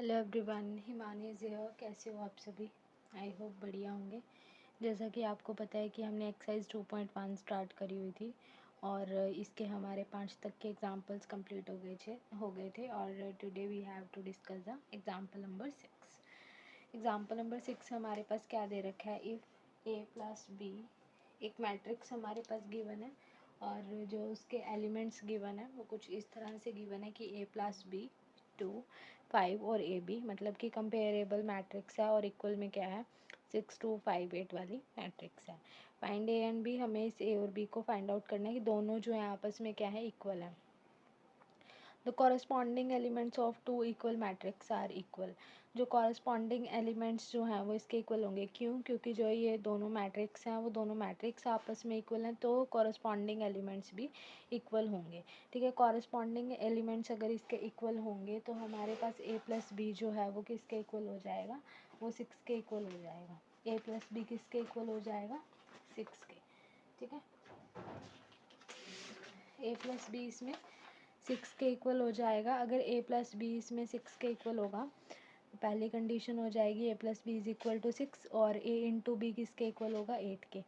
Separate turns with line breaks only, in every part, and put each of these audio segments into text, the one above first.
Hello everyone, Himani Zia. कैसे हो आप सभी? आई होप बढ़िया होंगे। जैसा कि आपको पता है कि हमने एक्सरसाइज 2.1 स्टार्ट करी हुई थी और इसके हमारे 5 तक के एग्जांपल्स कंप्लीट हो गए थे और today we have to discuss the example number 6। Example number 6 हमारे पास क्या दे रखा है? इफ़ ए प्लस बी, एक मैट्रिक्स हमारे पास गिवन है और जो उसके एलिमेंट्स गिवन है वो कुछ इस तरह से गिवन है कि ए प्लस बी 2 5 और ए बी, मतलब कि कंपेरेबल मैट्रिक्स है और इक्वल में क्या है 6 2 5 8 वाली मैट्रिक्स है। फाइंड ए एंड बी, हमें इस ए और बी को फाइंड आउट करना है कि दोनों जो है आपस में क्या है, इक्वल है। The corresponding elements of two equal matrix are equal, जो कॉरस्पॉन्डिंग एलिमेंट्स जो हैं वो इसके इक्वल होंगे। क्यों? क्योंकि जो ये दोनों मैट्रिक्स हैं वो दोनों मैट्रिक्स आपस में इक्वल हैं, तो कॉरस्पॉन्डिंग एलिमेंट्स भी इक्वल होंगे। ठीक है, कॉरस्पॉन्डिंग एलिमेंट्स अगर इसके इक्वल होंगे तो हमारे पास ए प्लस बी जो है वो किसके इक्वल हो जाएगा? वो 6 के इक्वल हो जाएगा। ए प्लस बी किसके इक्वल हो जाएगा? 6 के। ठीक है, ए प्लस बी इसमें 6 के इक्वल हो जाएगा। अगर ए प्लस बी इसमें 6 के इक्वल होगा तो पहली कंडीशन हो जाएगी A plus B is equal to 6 और ए इंटू बी किसके इक्वल होगा? 8 के।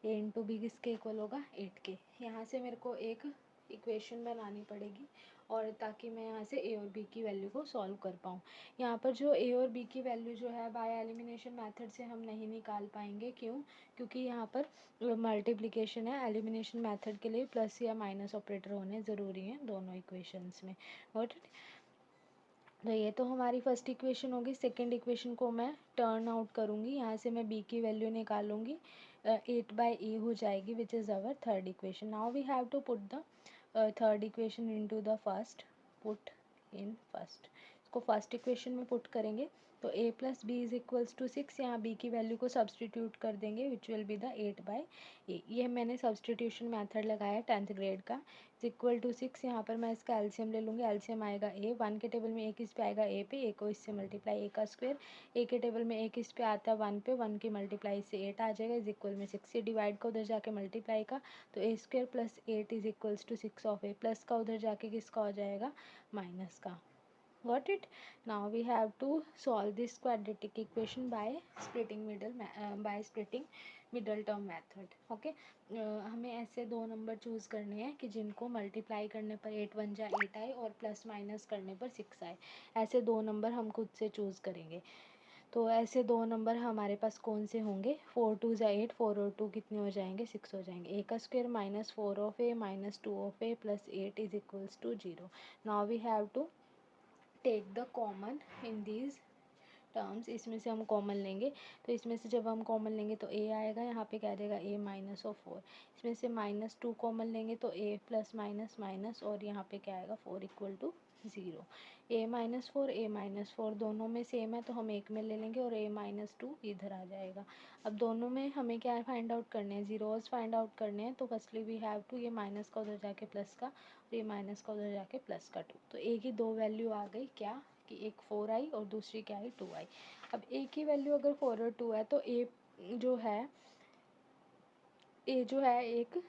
ए इंटू बी किसके इक्वल होगा? 8 के। यहाँ से मेरे को एक इक्वेशन बनानी पड़ेगी और ताकि मैं यहाँ से ए और बी की वैल्यू को सॉल्व कर पाऊँ। यहाँ पर जो ए और बी की वैल्यू जो है बाय एलिमिनेशन मेथड से हम नहीं निकाल पाएंगे। क्यों? क्योंकि यहाँ पर मल्टीप्लिकेशन है। एलिमिनेशन मेथड के लिए प्लस या माइनस ऑपरेटर होने ज़रूरी हैं दोनों इक्वेशंस में। Got it? तो ये तो हमारी फर्स्ट इक्वेशन होगी। सेकंड इक्वेशन को मैं टर्न आउट करूँगी, यहाँ से मैं बी की वैल्यू निकालूंगी। 8/a हो जाएगी which is our third equation. Now we have to put the third equation into the first. Put in first, इसको फर्स्ट इक्वेशन में पुट करेंगे तो a plus B is equals to 6। यहाँ b की value को substitute कर देंगे विच will be the 8/a। ये मैंने सब्सटीट्यूशन मेथड लगाया 10th ग्रेड का। Is equal to 6। यहाँ पर मैं इसका एलसीएम ले लूँगी। एलसीएम आएगा a, 1 के टेबल में a किस पे आएगा? a पे। a को इससे मल्टीप्लाई, a का स्क्वायर। a के टेबल में a किस पे आता है? 1 पे। 1 की मल्टीप्लाई से 8 आ जाएगा इज इक्वल में 6। ये डिवाइड का उधर जाके मल्टीप्लाई का, तो a square plus 8 is equals to 6 of a। Plus का उधर जाके किसका हो जाएगा? माइनस का। Got it? Now we have to solve this quadratic equation by splitting middle term method. Okay? हमें ऐसे दो नंबर चूज़ करने हैं कि जिनको मल्टीप्लाई करने पर 8 1 जा 8 आए और प्लस माइनस करने पर 6 आए। ऐसे दो नंबर हम खुद से चूज़ करेंगे। तो ऐसे दो नंबर हमारे पास कौन से होंगे? 4 2 जा 8, 4 और 2 कितने हो जाएंगे? 6 हो जाएंगे। a का square minus 4 of a minus 2 of a plus 8 is equals to 0। Now we have to take the common in these terms. इसमें से हम कॉमन लेंगे, तो इसमें से जब हम कॉमन लेंगे तो a आएगा, यहाँ पे क्या आ जाएगा? a minus of 4। इसमें से माइनस 2 कॉमन लेंगे तो a प्लस माइनस माइनस और यहाँ पे क्या आएगा? 4 इक्वल टू 0। a माइनस 4 दोनों में सेम है तो हम एक में ले लेंगे और a माइनस 2 इधर आ जाएगा। अब दोनों में हमें क्या फाइंड आउट करने हैं? ज़ीरोज़ फाइंड आउट करने हैं। तो फर्स्टली वी हैव टू, ये माइनस का उधर जाके प्लस का और ये माइनस का उधर जाके प्लस का 2। तो a की दो वैल्यू आ गई, क्या कि एक 4 आई और दूसरी क्या आई? 2 आई। अब a की वैल्यू अगर 4 और 2 है तो जो है a जो है एक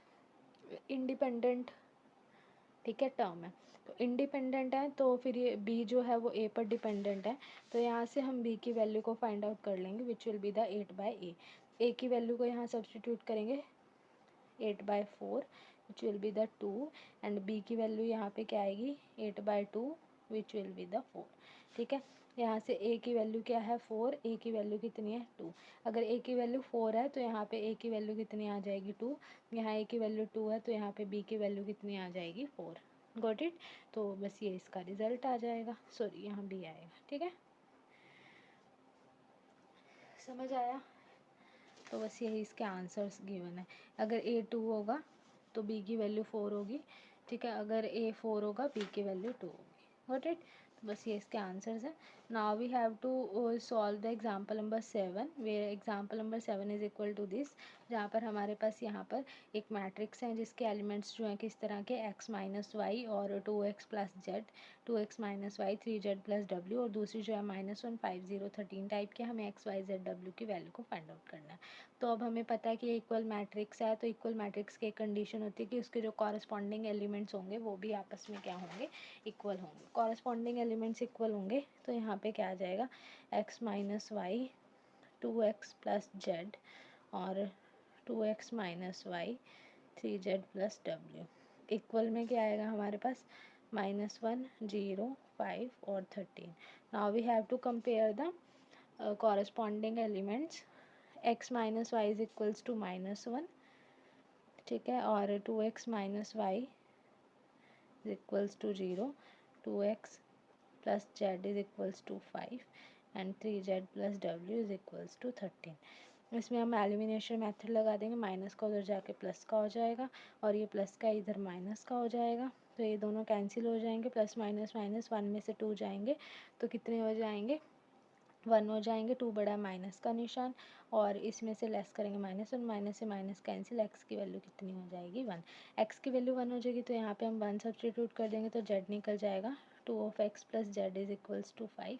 इंडिपेंडेंट, ठीक है, टर्म है। तो इंडिपेंडेंट है तो फिर ये b जो है वो a पर डिपेंडेंट है। तो यहाँ से हम b की वैल्यू को फाइंड आउट कर लेंगे विच will be the 8/a। a की वैल्यू को यहाँ सब्सटीट्यूट करेंगे 8/4 विच will be the 2 and b की वैल्यू यहाँ पे क्या आएगी? 8/2 विच विल बी द 4। ठीक है, यहाँ से a की वैल्यू क्या है? 4। a की वैल्यू कितनी है? 2। अगर a की वैल्यू 4 है तो यहाँ पे a की वैल्यू कितनी आ जाएगी? 2। यहाँ a की वैल्यू 2 है तो यहाँ पे b की वैल्यू कितनी आ जाएगी? 4। Got it? तो बस ये इसका रिजल्ट आ जाएगा, सॉरी यहाँ b आएगा। ठीक है, समझ आया? तो बस यही इसके आंसर्स गिवन है। अगर a 2 होगा तो b की वैल्यू 4 होगी। ठीक है, अगर a 4 होगा b की वैल्यू 2 होगी। Got it? तो बस ये इसके आंसर्स हैं। Now we have to solve the example number 7 where example number 7 is equal to this, जहाँ पर हमारे पास यहाँ पर एक मैट्रिक्स है जिसके एलिमेंट्स जो हैं किस तरह के? x माइनस वाई और 2x plus Z, 2x minus Y 3z plus W, और दूसरी जो है -1 5 0 13 टाइप के। हमें x y z w की वैल्यू को फाइंड आउट करना है। तो अब हमें पता है कि इक्वल मैट्रिक्स है, तो इक्वल मैट्रिक्स की एक कंडीशन होती है कि उसके जो कॉरस्पॉन्डिंग एलिमेंट्स होंगे वो भी आपस में क्या होंगे? इक्वल होंगे। कॉरस्पॉन्डिंग एलिमेंट्स इक्वल होंगे तो यहाँ पे क्या आ जाएगा, x minus Y 2x plus Z और 2x minus Y 3z plus W. Equal में क्या आएगा हमारे पास, -1 0 5 और 13। Now we have to compare the corresponding elements. x minus Y is equals to -1, ठीक है, और 2x minus Y is equals to 0, 2x plus Z is equals to 5 and 3z plus W is equals to 13। इसमें हम elimination method लगा देंगे, minus का उधर जाके प्लस का हो जाएगा और ये प्लस का इधर माइनस का हो जाएगा, तो ये दोनों कैंसिल हो जाएंगे, प्लस माइनस माइनस 1 में से 2 जाएंगे तो कितने हो जाएंगे, 1 हो जाएंगे। 2 बड़ा माइनस का निशान और इसमें से लेस करेंगे माइनस, और माइनस से माइनस कैंसिल, x की वैल्यू कितनी हो जाएगी 1। x की वैल्यू 1 हो जाएगी तो यहाँ पे हम 1 सब्सटीट्यूट कर देंगे तो z निकल जाएगा, 2 of x plus Z is equals to 5।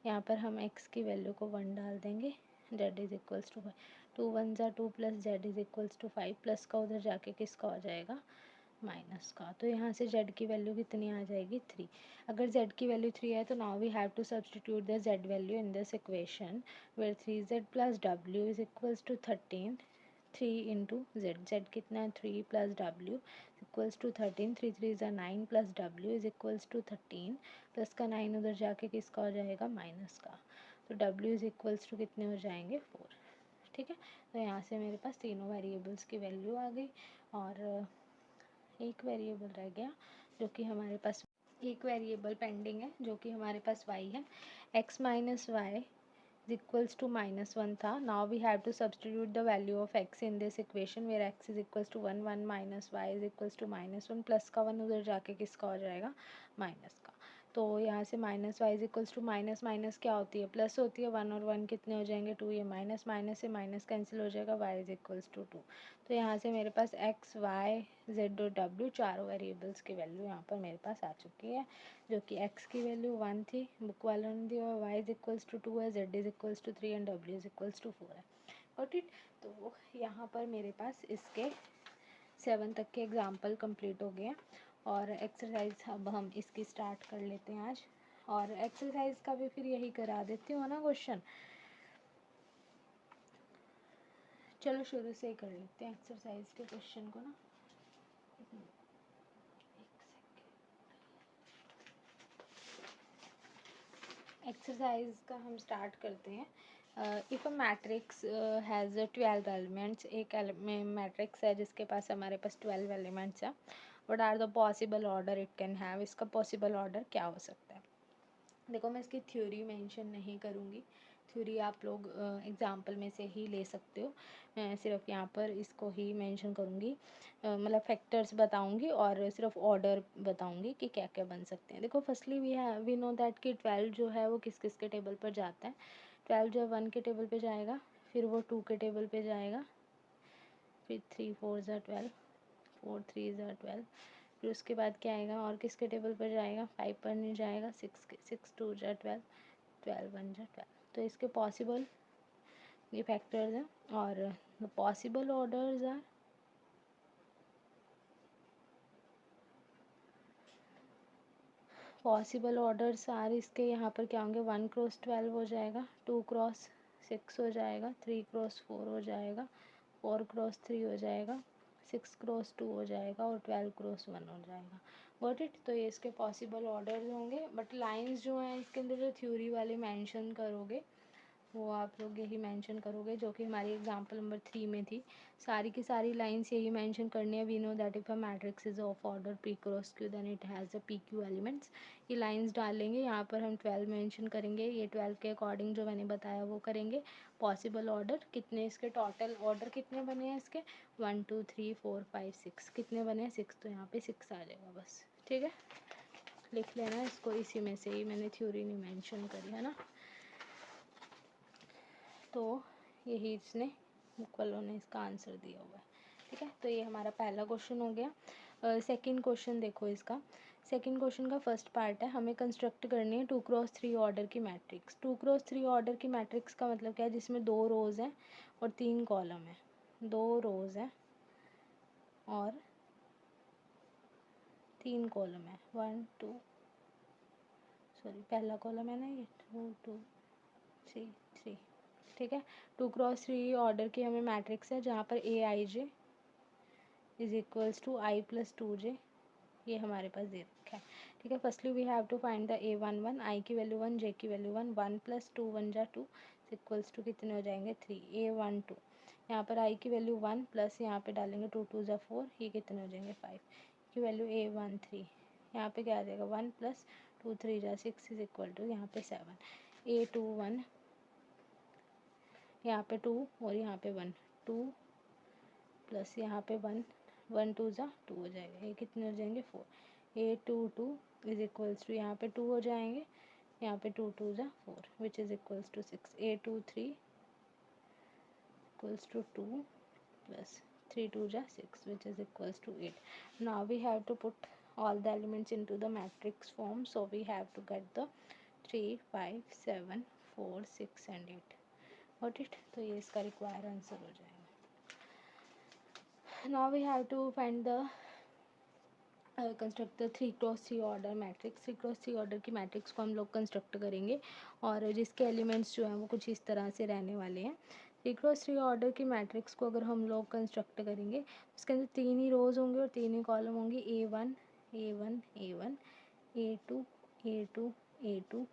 यहाँ पर हम x की वैल्यू को 1 डाल देंगे, z इज इक्वल्स टू 5, 2 1 ज़ा 2 plus Z is equals to 5, plus का उधर जाके किसका हो जाएगा, माइनस का, तो यहाँ से z की वैल्यू कितनी आ जाएगी 3। अगर z की वैल्यू 3 है तो now we have to substitute the z value in this equation where 3z plus w is equals to 13, 3 into z कितना है 3 प्लस w इक्वल्स टू 13, 3 3 ज़ा 9 plus w is equals to 13, plus का 9 उधर जाके किसका हो जाएगा, माइनस का, तो w इज इक्वल्स टू कितने हो जाएंगे 4, ठीक है। तो यहाँ से मेरे पास तीनों वेरिएबल्स की वैल्यू आ गई और एक वेरिएबल रह गया जो कि हमारे पास, एक वेरिएबल पेंडिंग है जो कि हमारे पास y है, x minus Y is equals to -1 था। Now we have to substitute the value of x in this equation where x is equals to 1 1 minus Y is equals to -1, plus का 1 उधर जाके किसका हो जाएगा, माइनस का, तो यहाँ से minus Y is equals to minus minus क्या होती है, प्लस होती है, 1 और 1 कितने हो जाएंगे 2, ये माइनस माइनस से माइनस कैंसिल हो जाएगा, y इज इक्वल्स टू 2। तो यहाँ से मेरे पास x y z और w चारों वेरिएबल्स की वैल्यू यहाँ पर मेरे पास आ चुकी है, जो कि x की वैल्यू 1 थी, बुक वालों ने दी, और y इज इक्वल्स टू 2 है, z is equals to 3 and w is equals to 4 है। Got it. तो यहाँ पर मेरे पास इसके 7 तक के एग्जाम्पल कंप्लीट हो गए हैं और एक्सरसाइज अब हम इसकी स्टार्ट कर लेते हैं आज, और एक्सरसाइज का भी फिर यही करा देती हूँ ना क्वेश्चन। चलो शुरू से ही कर लेते हैं एक्सरसाइज के क्वेश्चन को ना। एक्सरसाइज का हम स्टार्ट करते हैं। If a matrix has 12 elements, एक मैट्रिक्स है जिसके पास हमारे पास 12 एलिमेंट्स है, what are the possible order it can have, इसका पॉसिबल ऑर्डर क्या हो सकता है। देखो मैं इसकी थ्योरी मेंशन नहीं करूँगी, थ्योरी आप लोग एग्जाम्पल में से ही ले सकते हो, मैं सिर्फ यहाँ पर इसको ही मेंशन करूँगी, मतलब फैक्टर्स बताऊँगी और सिर्फ ऑर्डर बताऊँगी कि क्या क्या बन सकते हैं। देखो फर्स्टली वी नो दैट कि 12 जो है वो किस किस के टेबल पर जाता है, 12 जो है 1 के टेबल पे जाएगा, फिर वो 2 के टेबल पे जाएगा, फिर 3 4 ज़ा 12, 4 3 ज़ा 12, फिर उसके बाद क्या आएगा और किसके टेबल पर जाएगा, 5 पर नहीं जाएगा, 6 2 ज़ा 12, 12 1 ज़ा 12। तो इसके पॉसिबल ये फैक्टर्स हैं और द पॉसिबल ऑर्डर्स आर इसके यहाँ पर क्या होंगे, 1 क्रॉस 12 हो जाएगा, 2 क्रॉस 6 हो जाएगा, 3 क्रॉस 4 हो जाएगा, 4 क्रॉस 3 हो जाएगा, 6 क्रॉस 2 हो जाएगा और 12 क्रॉस 1 हो जाएगा। Got it. तो ये इसके पॉसिबल ऑर्डर्स होंगे, बट लाइंस जो हैं इसके अंदर जो थ्योरी वाले मेंशन करोगे वो आप लोग यही मेंशन करोगे जो कि हमारी एग्जांपल नंबर 3 में थी, सारी की सारी लाइंस यही मेंशन करनी है। We know that if a matrix is of order P cross Q then it has a P Q elements, ये लाइंस डालेंगे, यहाँ पर हम 12 मेंशन करेंगे, ये 12 के अकॉर्डिंग जो मैंने बताया वो करेंगे। पॉसिबल ऑर्डर कितने, इसके टोटल ऑर्डर कितने बने हैं इसके, 1 2 3 4 5 6, कितने बने हैं 6, तो यहाँ पे 6 आ जाएगा बस, ठीक है, लिख लेना इसको, इसी में से ही मैंने थ्योरी नहीं मेंशन करी है ना। तो यही इसने बुक वालों ने इसका आंसर दिया हुआ है, ठीक है। तो ये हमारा पहला क्वेश्चन हो गया। सेकंड क्वेश्चन देखो इसका, सेकंड क्वेश्चन का फर्स्ट पार्ट है, हमें कंस्ट्रक्ट करनी है 2 क्रॉस 3 ऑर्डर की मैट्रिक्स। 2 क्रॉस 3 ऑर्डर की मैट्रिक्स का मतलब क्या है, जिसमें 2 रोज़ हैं और 3 कॉलम है, 2 रोज़ हैं और 3 कॉलम है, 1 2 सॉरी पहला कॉलम है ना ये, 2 2 3 3, ठीक है। 2x3 ऑर्डर की हमें मैट्रिक्स है जहाँ पर A I J is equals to I plus 2j, ये हमारे पास दे रखा है, ठीक है। Firstly we have to find the A11, I की वैल्यू 1, जे की वैल्यू 1, 1 प्लस 2 1 जा 2 इक्वल्स टू कितने हो जाएंगे 3, A12, यहाँ पर आई की वैल्यू 1 प्लस यहाँ पे डालेंगे 2 2 जा 4, ये कितने हो जाएंगे 5 की वैल्यू A13, यहाँ पे क्या आ जाएगा 1 प्लस 2 3 जा 6 इज इक्वल टू यहाँ पे 7, A21 यहाँ पे 2 और यहाँ पे 1, 2 प्लस यहाँ पे 1 1 2 जा 2 हो जाएगा, ये कितने हो जाएंगे 4, A22 इज इक्वल्स टू यहाँ पे 2 हो जाएंगे, यहाँ पे 2 2 जा 4 which is equals to 6, A23 equals to 2 plus 3 2 जा 6 which is equals to 8. Now we have to put all the elements into the matrix form, so we have to get the 3 5 7 4 6 and 8, got it? तो ये इसका require answer हो जाएगा। Now we have to find the construct the 3x3 order matrix. 3x3 order की matrix को हम लोग construct करेंगे और जिसके एलिमेंट्स जो हैं वो कुछ इस तरह से रहने वाले हैं। 3x3 ऑर्डर की मैट्रिक्स को अगर हम लोग कंस्ट्रक्ट करेंगे उसके अंदर 3 ही रोज़ होंगे और 3 ही कॉलम होंगे, A1 A1 A1, A2 A2 A2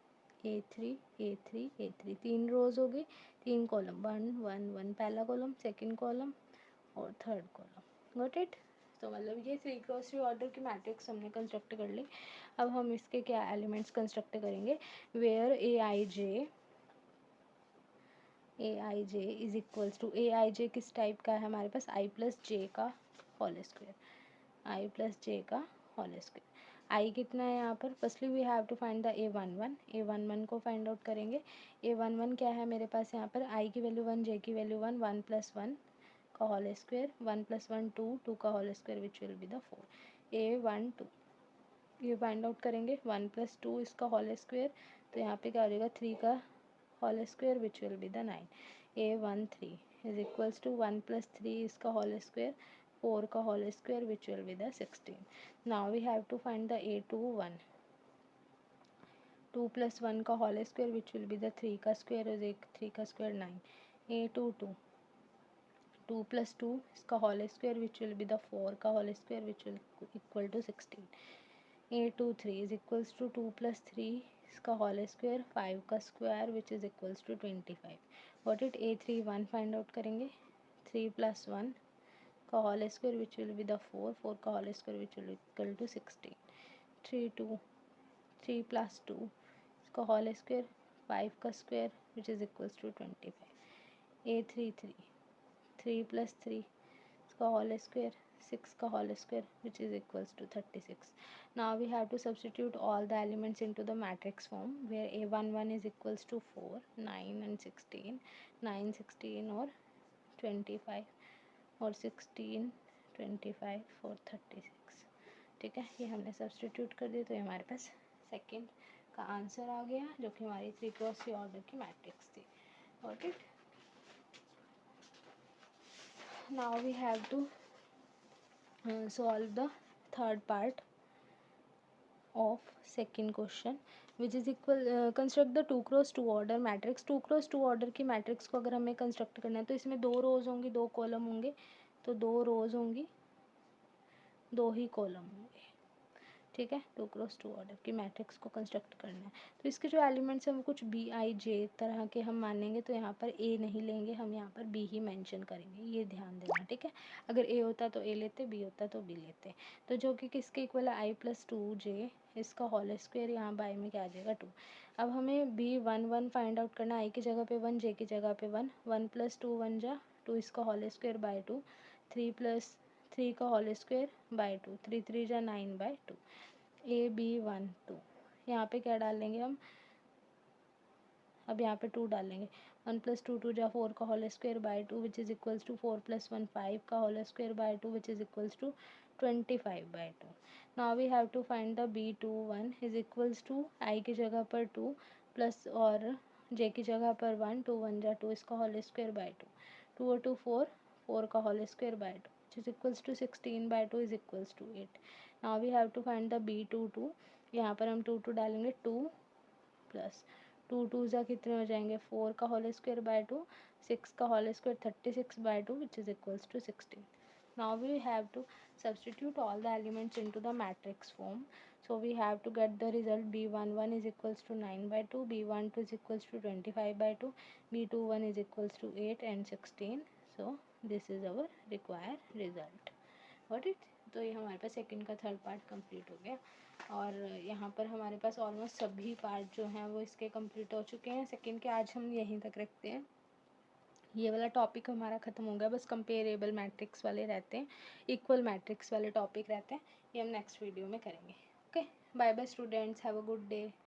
A3 A3 A3, 3 रोज़ होगी 3 कॉलम, 1 1 1 पहला कॉलम, सेकेंड कॉलम और थर्ड कॉलम, गॉट इट? तो मतलब ये 3x3 ऑर्डर की मैट्रिक्स हमने कंस्ट्रक्ट कर ली। अब हम इसके क्या एलिमेंट्स कंस्ट्रक्ट करेंगे, where A I J is equals to, A I J किस टाइप का है हमारे पास, आई प्लस जे का whole square, I plus J का होल स्क्वायर। आई कितना है यहाँ पर, firstly we have to find the A11, A11 को फाइंड आउट करेंगे। A11 क्या है मेरे पास यहाँ पर, आई की वैल्यू 1, जे की वैल्यू 1, 1 प्लस 1 का होल स्क्वायर, 1 प्लस 1 2, 2 का whole square which will be the 4, A12 ये फाइंड आउट करेंगे, 1 प्लस 2 इसका होल स्क्वायर, तो यहाँ पे क्या हो जाएगा 3 का whole square which will be the 9, A13 is equals to 1 plus 3 इसका होल स्क्वायर, 4 का whole square which will be the 16। Now we have to find the A21, 2 plus 1 का whole square which will be the 3 का square, is 3 का square 9, A22 2 plus 2 इसका whole square which will be the 4 का whole square which will equal to 16, A23 is equals to 2 plus 3 इसका whole square, 5 का square which is equals to 25, what it? A31 find out करेंगे, 3 plus 1 का whole square which will be the 4, 4 का whole square which will equal to 16, 3 plus 2 इसका whole square, 5 का square which is equals to 25, A33 3 plus 3 इसका whole square, 6 का whole square which is equals to 36। Now we have to substitute all the elements into the matrix form, where A11 is equals to 4 9 and 16, 9 16 और 25 और 16 25 और 36, ठीक है। ये हमने substitute कर दिया तो ये हमारे पास सेकेंड का आंसर आ गया जो कि हमारी 3x3 ऑर्डर की मैट्रिक्स थी, okay. Now we have to solve the third part of second question, which is equal construct the 2x2 order matrix. 2x2 order की मैट्रिक्स को अगर हमें कंस्ट्रक्ट करना है तो इसमें 2 रोज होंगी, 2 कॉलम होंगे, तो 2 रोज होंगी, 2 ही कॉलम होंगे, ठीक है। 2x2 ऑर्डर की मैट्रिक्स को कंस्ट्रक्ट करना है तो इसके जो एलिमेंट्स हैं वो कुछ BIJ तरह के हम मानेंगे, तो यहाँ पर A नहीं लेंगे, हम यहाँ पर B ही मेंशन करेंगे, ये ध्यान देना, ठीक है। अगर A होता तो A लेते, B होता तो B लेते, तो जो कि किसके इक्वल है, I प्लस 2J इसका होल स्क्वायर, यहाँ बाय में क्या आ जाएगा 2। अब हमें B11 फाइंड आउट करना, आई की जगह पे 1, J की जगह पे 1, 1 प्लस 2 1 जा 2 इसका होल स्क्वायर बाय 2, 3 प्लस 3 का होल स्क्वायर बाय 2, 3 3 जा 9 बाय 2, AB12 यहाँ पे क्या डालेंगे हम, अब यहाँ पे 2 डालेंगे, 1 प्लस 2 2 जा 4 का whole square by 2 which is equals to 4 plus 1 5 का whole square by 2 which is equals to 25 by 2। Now we have to find the B21 is equals to, I की जगह पर 2 प्लस और J की जगह पर 1, 2 1 जा 2 इसका होल स्क्वायर बाय 2, 2 और 2 4, 4 का whole square by 2 which is equals to 16 by 2 is equals to 8। now we have to find the B22, यहाँ पर हम 2 2 डालेंगे, 2 प्लस 2 कितने हो जाएंगे 4 का होल स्क्वायर बाय 2, 6 का whole square 36 by 2 which is equals to 16. Now we have to substitute all the elements into the matrix form. So we have to get the result b11 is equals to 9 by 2, b12 is equals to 25 by 2, b21 is equals to 8 and 16. So this is our required result. Got it? तो ये हमारे पास second का third part complete हो गया और यहाँ पर हमारे पास ऑलमोस्ट सभी पार्ट जो हैं वो इसके कंप्लीट हो चुके हैं. सेकंड के आज हम यहीं तक रखते हैं. ये वाला टॉपिक हमारा ख़त्म हो गया. बस कंपेरेबल मैट्रिक्स वाले रहते हैं, इक्वल मैट्रिक्स वाले टॉपिक रहते हैं. ये हम नेक्स्ट वीडियो में करेंगे. Okay, bye bye students, have a good day.